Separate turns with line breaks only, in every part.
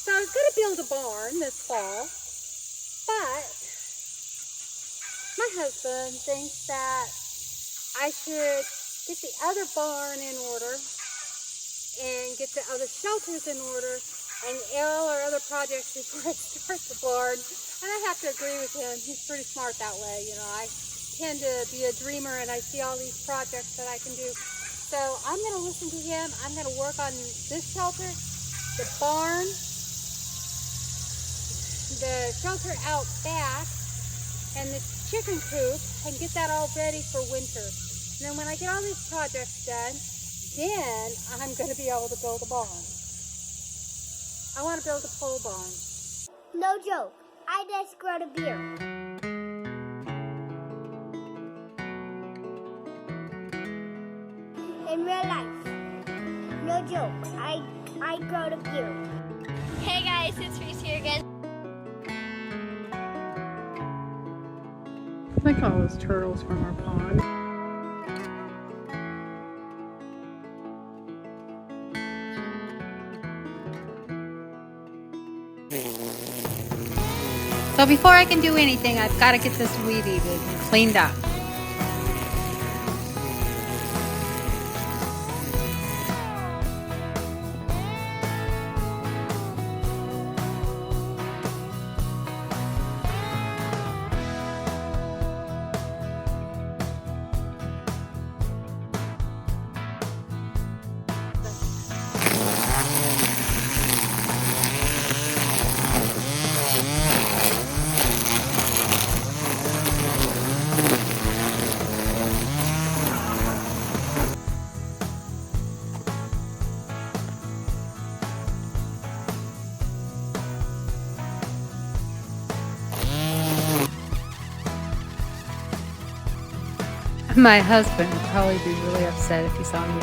So I was going to build a barn this fall, but my husband thinks that I should get the other barn in order and get the other shelters in order and all our other projects before I start the barn. And I have to agree with him. He's pretty smart that way. You know, I tend to be a dreamer and I see all these projects that I can do. So I'm going to listen to him. I'm going to work on this shelter, the barn, the shelter out back, and the chicken coop, and get that all ready for winter. And then when I get all these projects done, then I'm going to be able to build a barn. I want to build a pole barn.
No joke, I just growed a beard. In real life, no joke, I growed a beard.
Hey guys, it's Reese here again.
I like all those turtles from our pond.
So before I can do anything, I've got to get this weed eated and cleaned up. My husband would probably be really upset if he saw me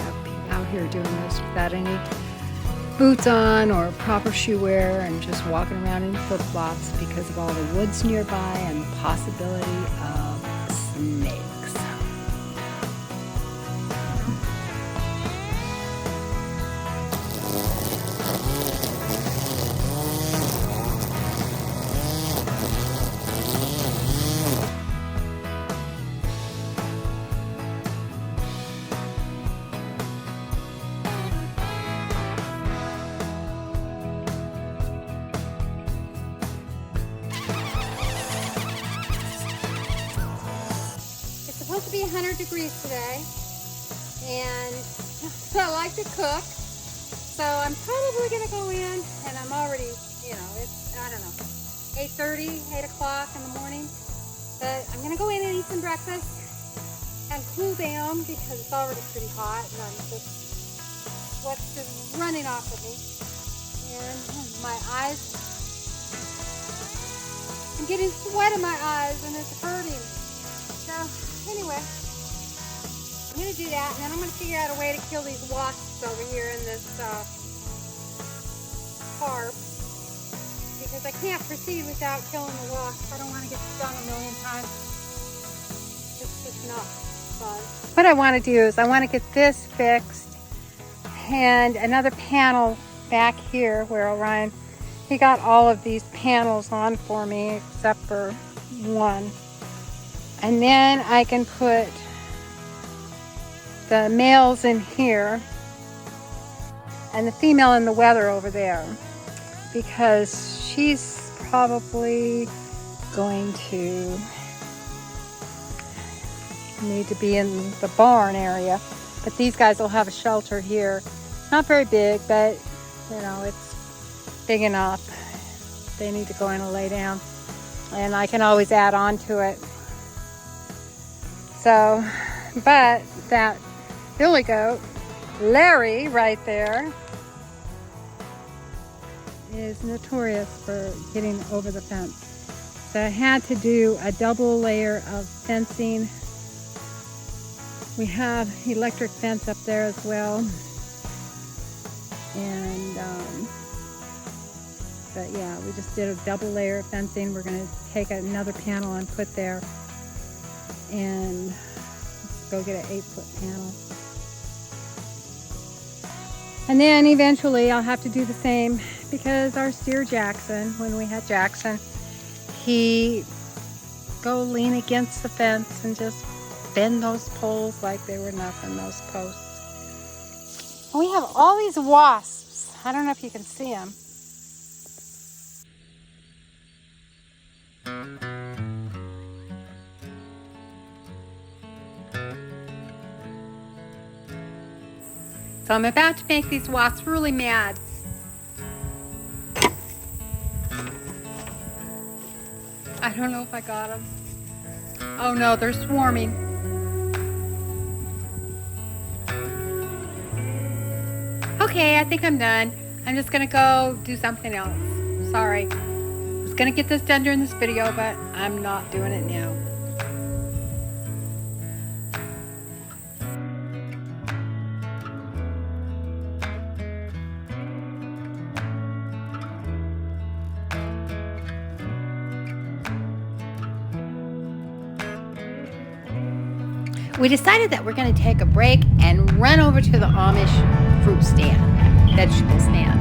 out here doing this without any boots on or proper shoe wear and just walking around in flip-flops because of all the woods nearby and the possibility of snakes. It's supposed to be 100 degrees today, and I like to cook, so I'm probably going to go in, and I'm already, you know, it's, I don't know, 8:30, 8 o'clock in the morning, but I'm going to go in and eat some breakfast and cool down because it's already pretty hot, and I'm just, sweat's just running off of me, and my eyes, I'm getting sweat in my eyes, and it's hurting. So anyway, I'm going to do that, and then I'm going to figure out a way to kill these wasps over here in this tarp, because I can't proceed without killing the wasps. I don't want to get stung a million times. It's just not fun. What I want to do is I want to get this fixed and another panel back here where Orion, he got all of these panels on for me except for one. And then I can put the males in here and the female in the weather over there, because she's probably going to need to be in the barn area. But these guys will have a shelter here. Not very big, but you know, it's big enough. They need to go in and lay down, and I can always add on to it. So, but that billy goat, Larry, right there, is notorious for getting over the fence. So I had to do a double layer of fencing. We have electric fence up there as well. And, but yeah, we just did a double layer of fencing. We're going to take another panel and put there. And let's go get an 8-foot panel. And then eventually I'll have to do the same because our steer Jackson, when we had Jackson, he go lean against the fence and just bend those poles like they were nothing, those posts. And we have all these wasps. I don't know if you can see them. So I'm about to make these wasps really mad. I don't know if I got them. Oh no, they're swarming. Okay, I think I'm done. I'm just gonna go do something else. Sorry. I was gonna get this done during this video, but I'm not doing it now. We decided that we're going to take a break and run over to the Amish fruit stand, vegetable stand.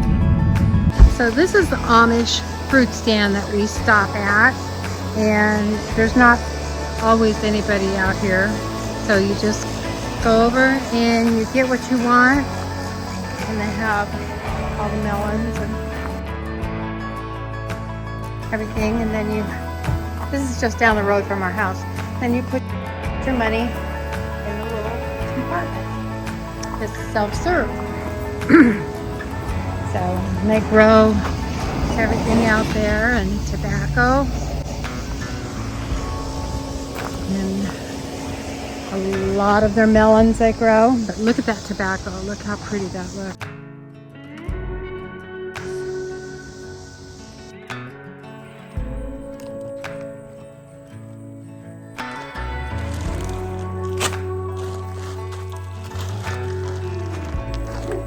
So this is the Amish fruit stand that we stop at, and there's not always anybody out here. So you just go over and you get what you want, and they have all the melons and everything, and then this is just down the road from our house. Then you put your money in the little compartment. It's self-serve. So they grow everything out there, and tobacco, and a lot of their melons they grow. But look at that tobacco. Look how pretty that looks.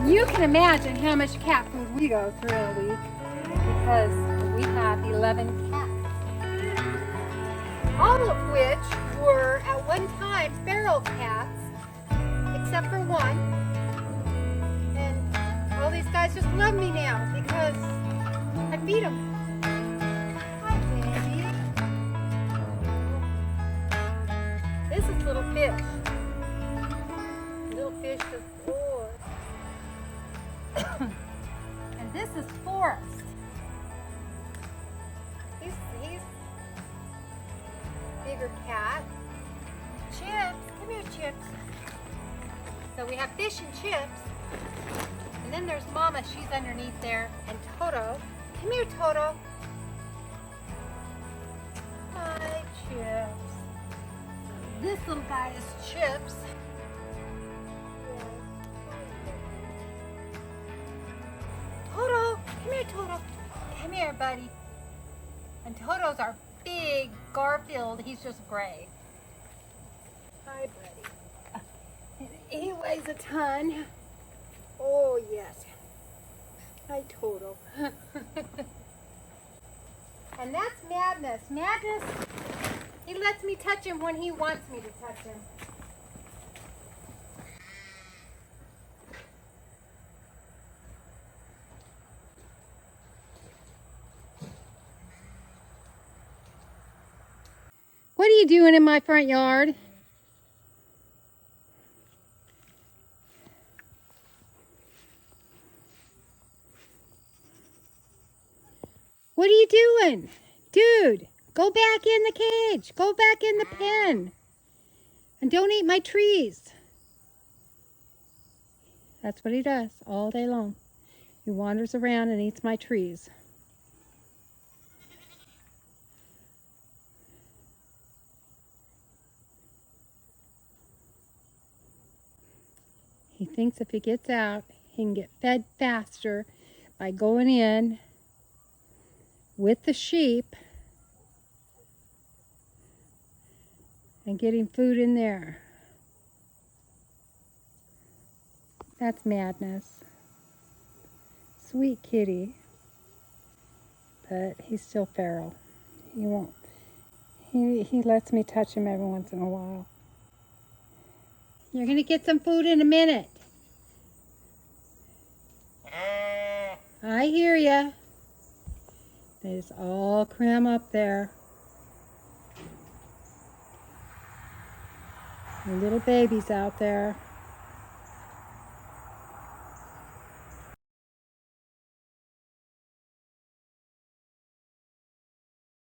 You can imagine how much cat food we go through a week, because we have 11 cats. All of which were at one time feral cats, except for one. And all these guys just love me now because I feed them. Hi, baby. This is little fish. Little fish is bored. And this is Forrest. He's bigger cat. Chips, come here, Chips. So we have fish and chips. And then there's Mama, she's underneath there. And Toto. Come here, Toto. Hi, Chips. This little guy is Chips. Toto, come here, Toto. Come here, buddy. And Toto's our big Garfield. He's just gray. Hi, buddy. He weighs a ton. Oh, yes. Hi, Toto. And that's Madness. Madness, he lets me touch him when he wants me to touch him. What are you doing in my front yard? What are you doing? Dude, go back in the cage. Go back in the pen. And don't eat my trees. That's what he does all day long. He wanders around and eats my trees. He thinks if he gets out, he can get fed faster by going in with the sheep and getting food in there. That's Madness. Sweet kitty. But he's still feral. He won't. He lets me touch him every once in a while. You're going to get some food in a minute. I hear ya. They just all cram up there. The little babies out there.